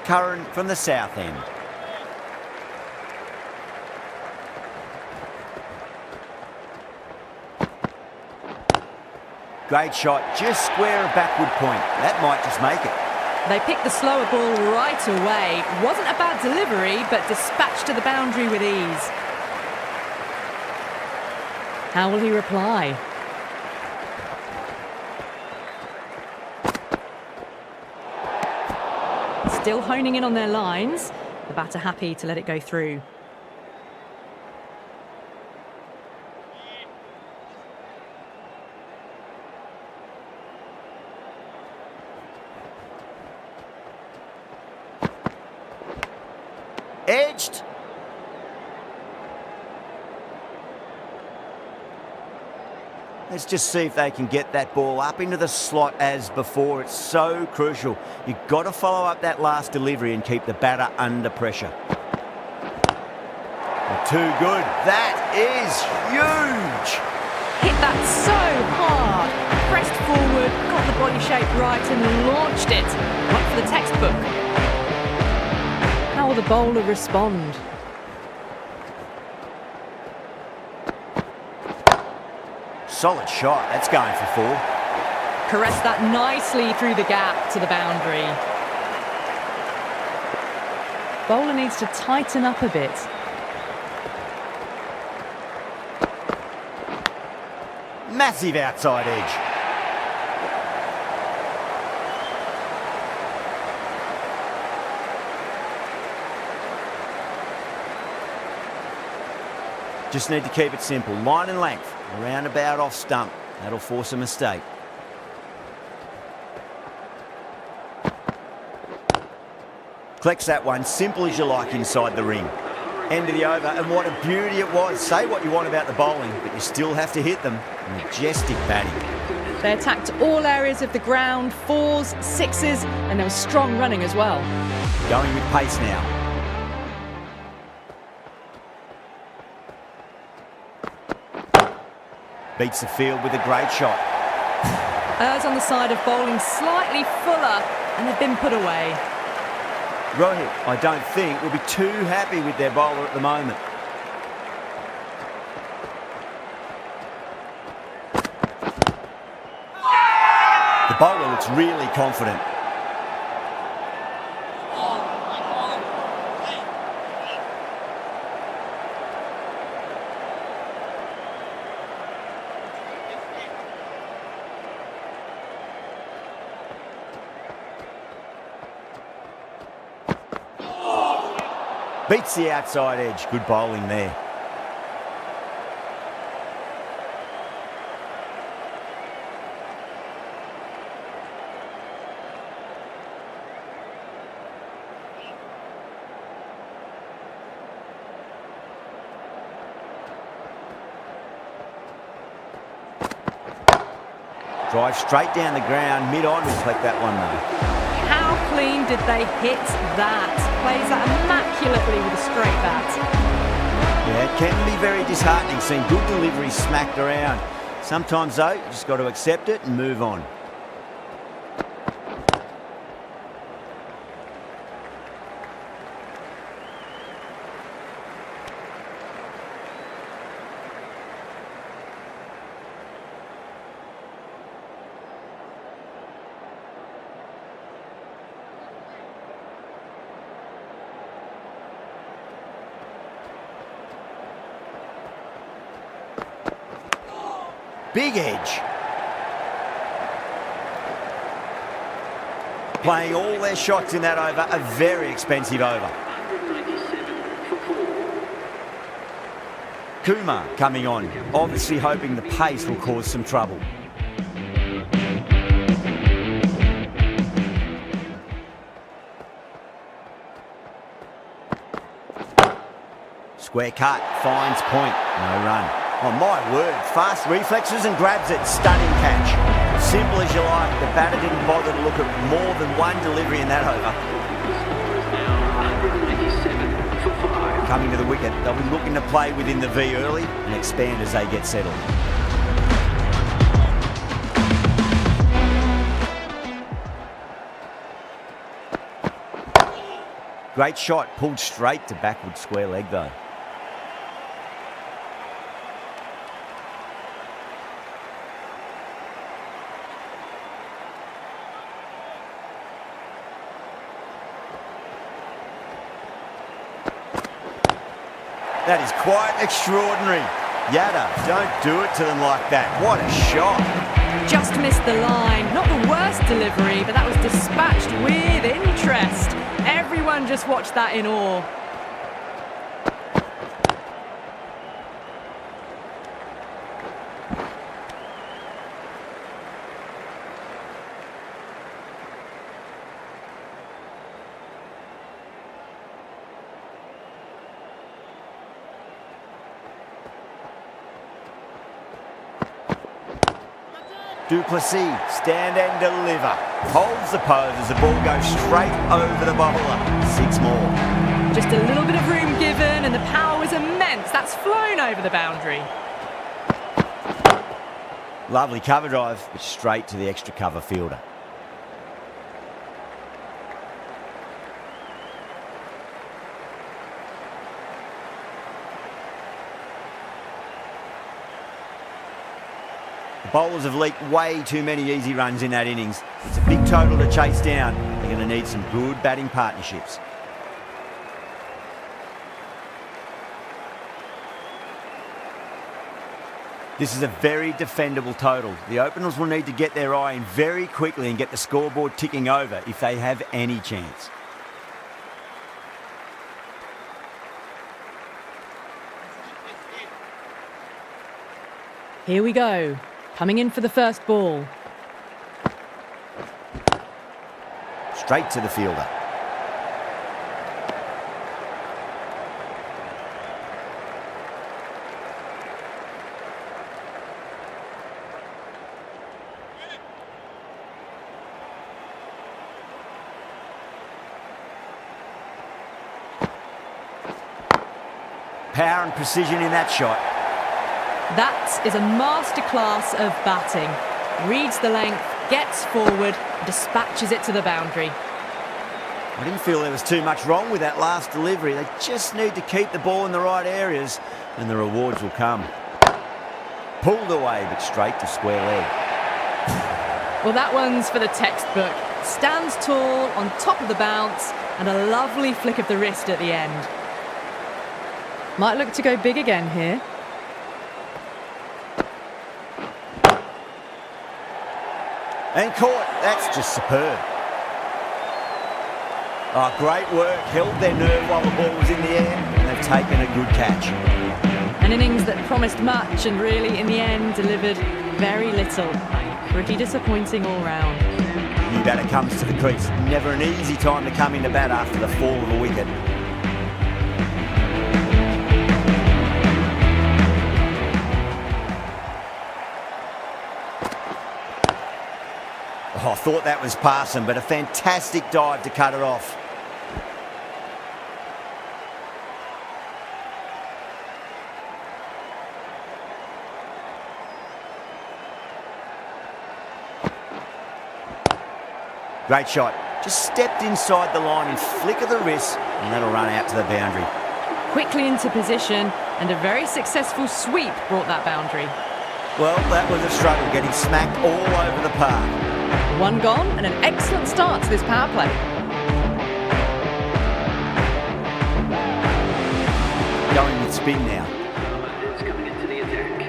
Curran from the south end. Great shot, just square of backward point. That might just make it. They picked the slower ball right away. Wasn't a bad delivery, but dispatched to the boundary with ease. How will he reply? Still honing in on their lines. The batter happy to let it go through. Edged. Let's just see if they can get that ball up into the slot as before. It's so crucial. You've got to follow up that last delivery and keep the batter under pressure. Too good. That is huge. Hit that so hard. Pressed forward, got the body shape right and launched it. One for the textbook. How will the bowler respond? Solid shot. That's going for 4. Caressed that nicely through the gap to the boundary. Bowler needs to tighten up a bit. Massive outside edge. Just need to keep it simple. Line and length. Around about off stump. That'll force a mistake. Collects that one, simple as you like inside the ring. End of the over, and what a beauty it was. Say what you want about the bowling, but you still have to hit them. Majestic batting. They attacked all areas of the ground, 4s, 6s, and there was strong running as well. Going with pace now. Beats the field with a great shot. Errs on the side of bowling slightly fuller, and they've been put away. Rohit, I don't think, will be too happy with their bowler at the moment. The bowler looks really confident. Beats the outside edge. Good bowling there. Drive straight down the ground, mid-on, we'll collect that one though. How clean did they hit that? Plays that immaculately with a straight bat. Yeah, it can be very disheartening seeing good delivery smacked around. Sometimes though, you just got to accept it and move on. Big edge. Playing all their shots in that over, a very expensive over. Kumar coming on, obviously hoping the pace will cause some trouble. Square cut, finds point, no run. Oh my word, fast reflexes and grabs it, stunning catch. Simple as you like, the batter didn't bother to look at more than one delivery in that over. Coming to the wicket, they'll be looking to play within the V early and expand as they get settled. Great shot, pulled straight to backward square leg though. That is quite extraordinary. Yada, don't do it to them like that. What a shot. Just missed the line. Not the worst delivery, but that was dispatched with interest. Everyone just watched that in awe. Duplessis, stand and deliver. Holds the pose as the ball goes straight over the bobbler. 6 more. Just a little bit of room given and the power was immense. That's flown over the boundary. Lovely cover drive, but straight to the extra cover fielder. The bowlers have leaked way too many easy runs in that innings. It's a big total to chase down. They're going to need some good batting partnerships. This is a very defendable total. The openers will need to get their eye in very quickly and get the scoreboard ticking over if they have any chance. Here we go. Coming in for the first ball. Straight to the fielder. Power and precision in that shot. That is a masterclass of batting. Reads the length, gets forward, dispatches it to the boundary. I didn't feel there was too much wrong with that last delivery. They just need to keep the ball in the right areas and the rewards will come. Pulled away, but straight to square leg. Well, that one's for the textbook. Stands tall, on top of the bounce, and a lovely flick of the wrist at the end. Might look to go big again here. And caught. That's just superb. Oh, great work. Held their nerve while the ball was in the air, and they've taken a good catch. An innings that promised much and really, in the end, delivered very little. Pretty disappointing all round. New batter comes to the crease. Never an easy time to come into bat after the fall of a wicket. Oh, I thought that was passing, but a fantastic dive to cut it off. Great shot. Just stepped inside the line and flick of the wrist, and that'll run out to the boundary. Quickly into position, and a very successful sweep brought that boundary. Well, that was a struggle, getting smacked all over the park. One gone, and an excellent start to this power play. Going with spin now. It's coming into the attack.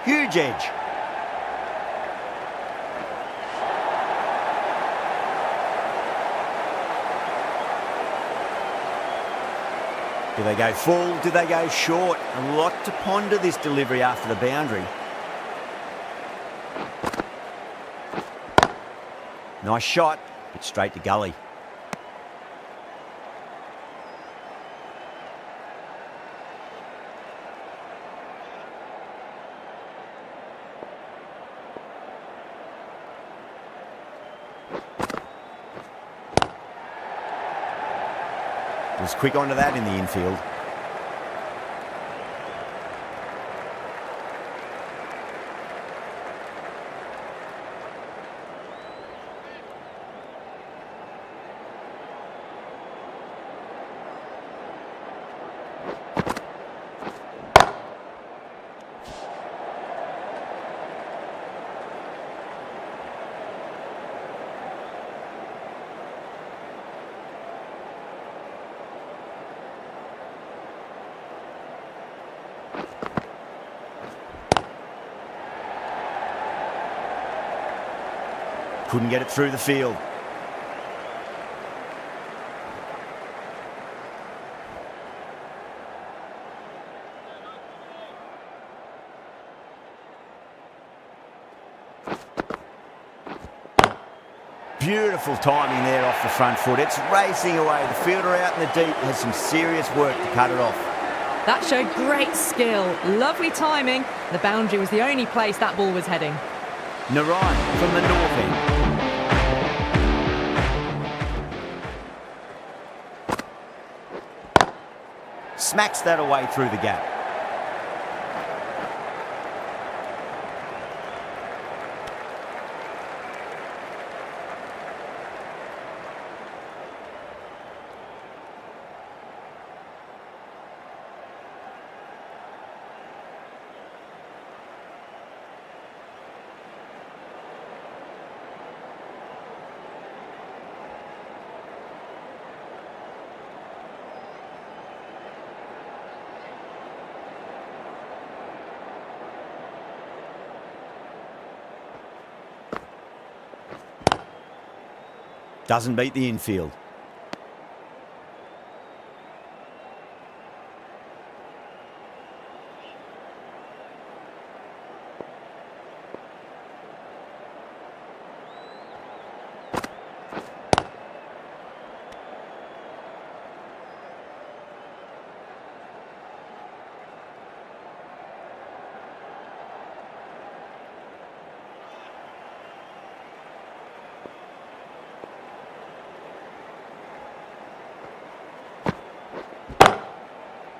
Huge edge. Do they go full? Do they go short? A lot to ponder this delivery after the boundary. Nice shot, but straight to gully. Was quick onto that in the infield. couldn't get it through the field. Beautiful timing there off the front foot. It's racing away. The fielder out in the deep has some serious work to cut it off. That showed great skill, lovely timing. The boundary was the only place that ball was heading. Narayan from the north end. Smacks that away through the gap. Doesn't beat the infield.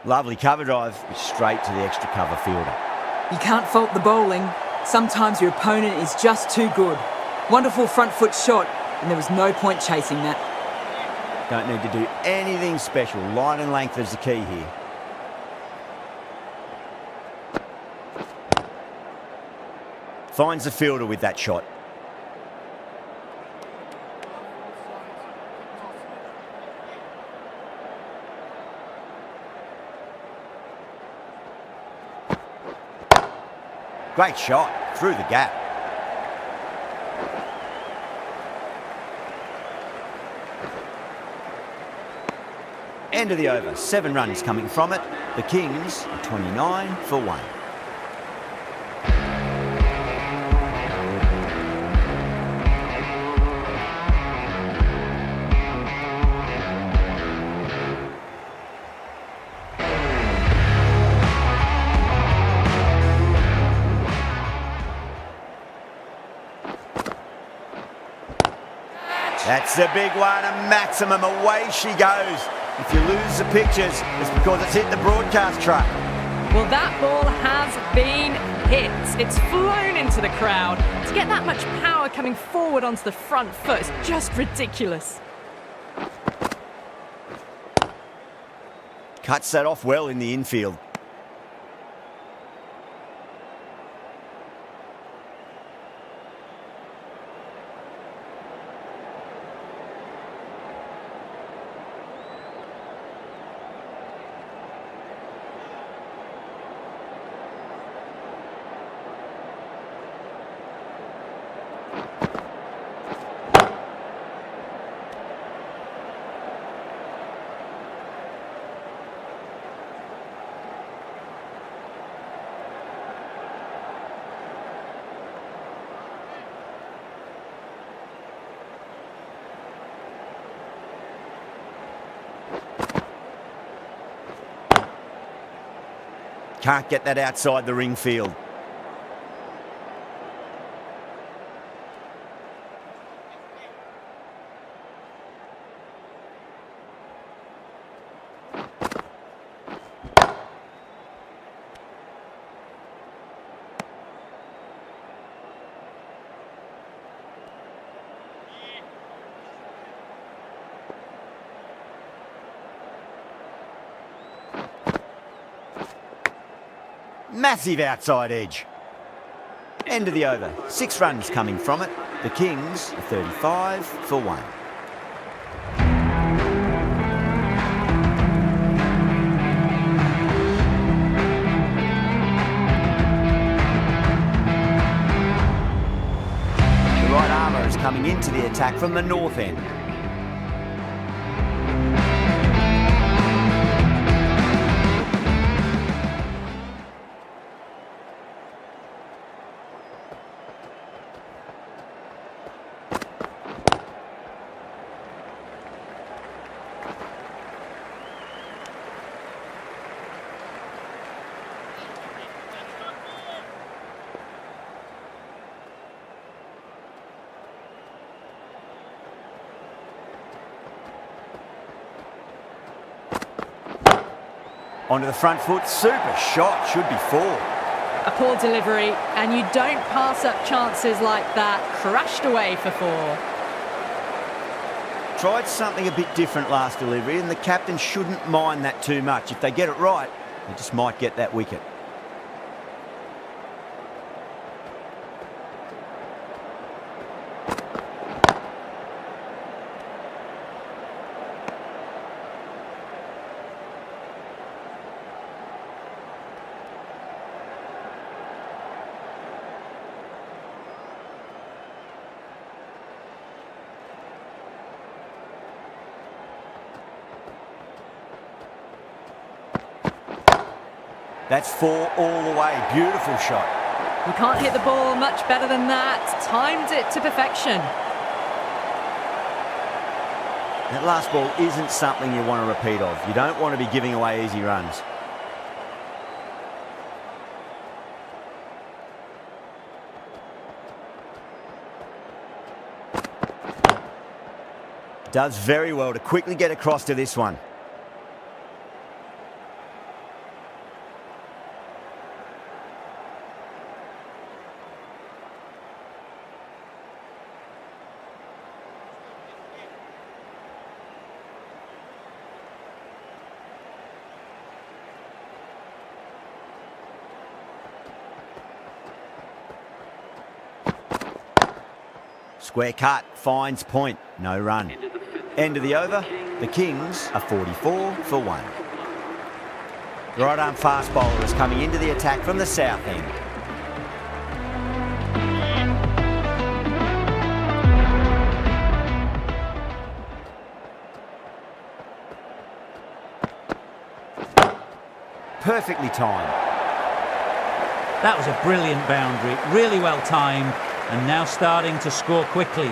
Lovely cover drive, straight to the extra cover fielder. You can't fault the bowling. Sometimes your opponent is just too good. Wonderful front foot shot, and there was no point chasing that. Don't need to do anything special. Line and length is the key here. Finds the fielder with that shot. Great shot, through the gap. End of the over, 7 runs coming from it. The Kings are 29 for 1. That's the big one, a maximum. Away she goes. If you lose the pictures, it's because it's hit the broadcast truck. Well, that ball has been hit. It's flown into the crowd. To get that much power coming forward onto the front foot is just ridiculous. Cuts that off well in the infield. Can't get that outside the ring field. Massive outside edge. End of the over. 6 runs coming from it. The Kings are 35 for 1. The right armour has coming into the attack from the north end. Onto the front foot, super shot, should be 4. A poor delivery, and you don't pass up chances like that. Crashed away for 4. Tried something a bit different last delivery, and the captain shouldn't mind that too much. If they get it right, they just might get that wicket. That's 4 all the way. Beautiful shot. You can't hit the ball much better than that. Timed it to perfection. That last ball isn't something you want to repeat of. You don't want to be giving away easy runs. Does very well to quickly get across to this one. Square cut, finds point, no run. End of the over, the Kings are 44 for 1. The right arm fast bowler is coming into the attack from the south end. Perfectly timed. That was a brilliant boundary, really well timed, and now starting to score quickly.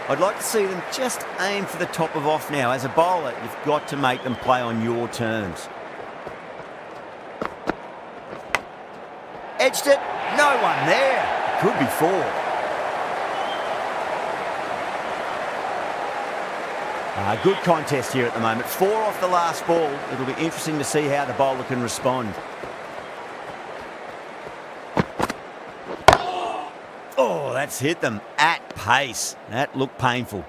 I'd like to see them just aim for the top of off now. As a bowler, you've got to make them play on your terms. Edged it, no one there. Could be 4. Good contest here at the moment. 4 off the last ball. It'll be interesting to see how the bowler can respond. Oh, that's hit them at pace. That looked painful.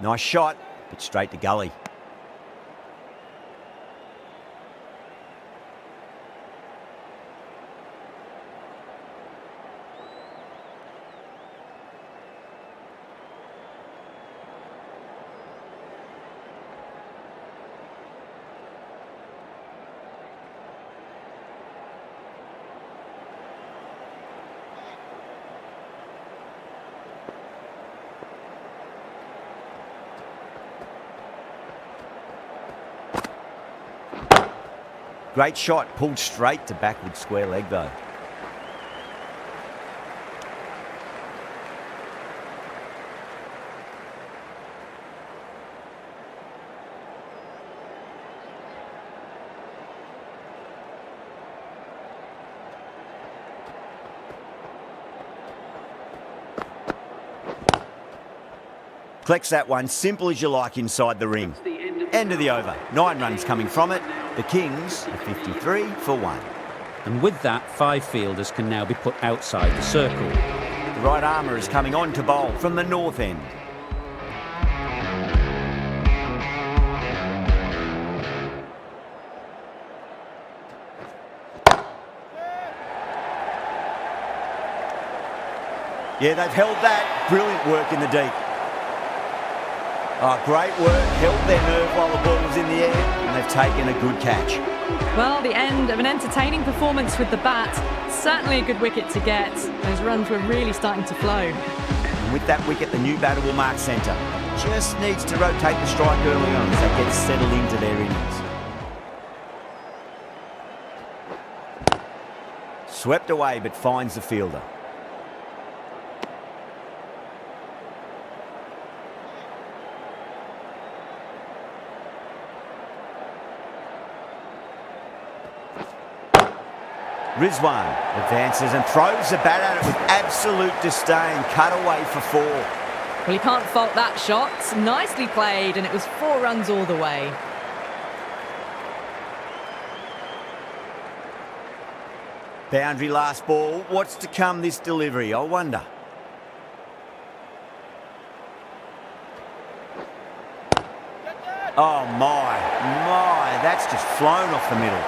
Nice shot, but straight to gully. Great shot, pulled straight to backward square leg though. Collects that one, simple as you like inside the ring. End of the over, 9 runs coming from it. The Kings are 53 for 1. And with that, 5 fielders can now be put outside the circle. The right armour is coming on to bowl from the north end. Yeah, they've held that. Brilliant work in the deep. Oh, great work. Held their nerve while the ball was in the air, and they've taken a good catch. Well, the end of an entertaining performance with the bat. Certainly a good wicket to get. Those runs were really starting to flow. And with that wicket, the new batter will mark centre. Just needs to rotate the strike early on as they get settled into their innings. Swept away, but finds the fielder. Rizwan advances and throws the bat at it with absolute disdain. Cut away for 4. Well, you can't fault that shot. Nicely played, and it was 4 runs all the way. Boundary last ball. What's to come this delivery, I wonder? Oh my, that's just flown off the middle.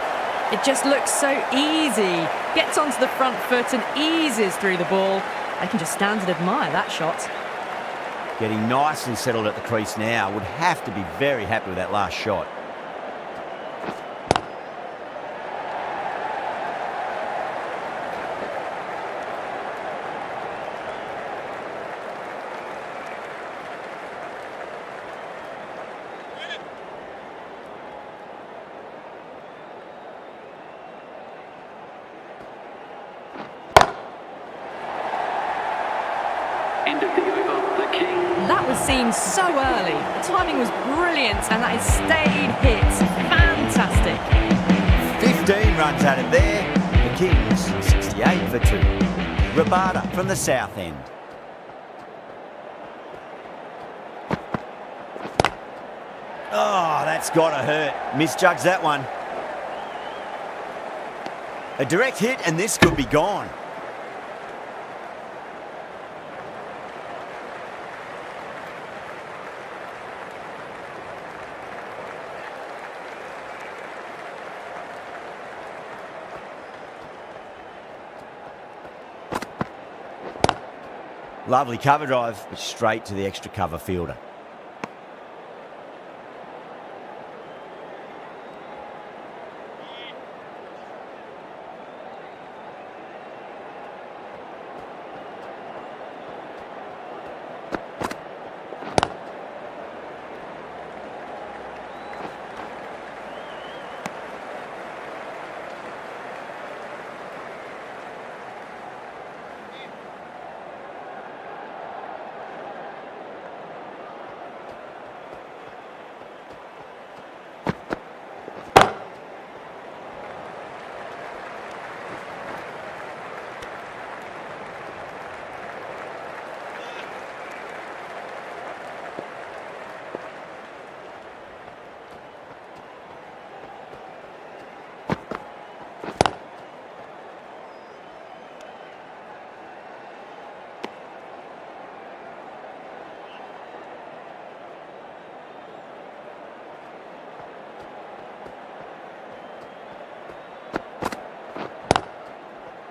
It just looks so easy. Gets onto the front foot and eases through the ball. I can just stand and admire that shot. Getting nicely settled at the crease now. Would have to be very happy with that last shot. End of the over, the king. That was seen so early. The timing was brilliant, and that is stayed hit. Fantastic. 15 runs at it there. The Kings, 68 for 2. Rabada from the south end. Oh, that's got to hurt. Misjudged that one. A direct hit, and this could be gone. Lovely cover drive, but straight to the extra cover fielder.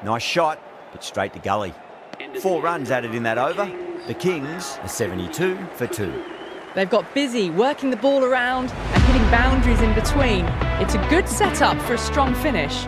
Nice shot, but straight to gully. 4 runs added in that over. The Kings are 72 for 2. They've got busy working the ball around and hitting boundaries in between. It's a good setup for a strong finish.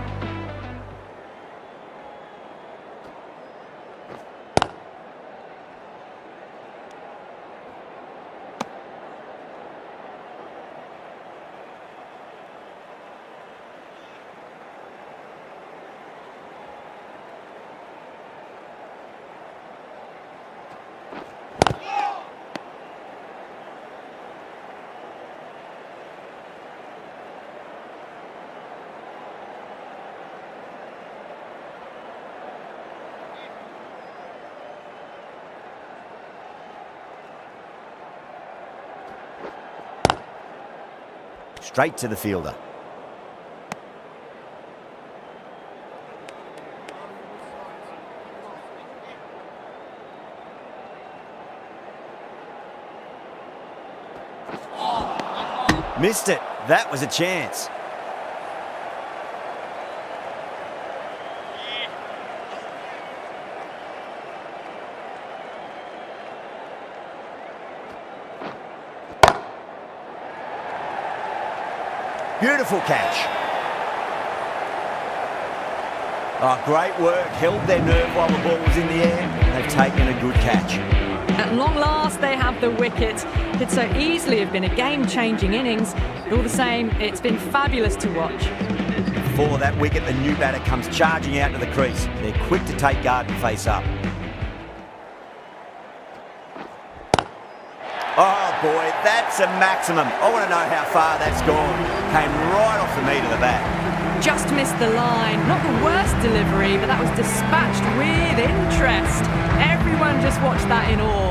Straight to the fielder. Missed it. That was a chance. Beautiful catch. Oh, great work. Held their nerve while the ball was in the air. They've taken a good catch. At long last, they have the wicket. Could so easily have been a game-changing innings. But all the same, it's been fabulous to watch. For that wicket, the new batter comes charging out to the crease. They're quick to take guard and face up. Oh boy, that's a maximum. I want to know how far that's gone. Came right off the meat of the bat. Just missed the line. Not the worst delivery, but that was dispatched with interest. Everyone just watched that in awe.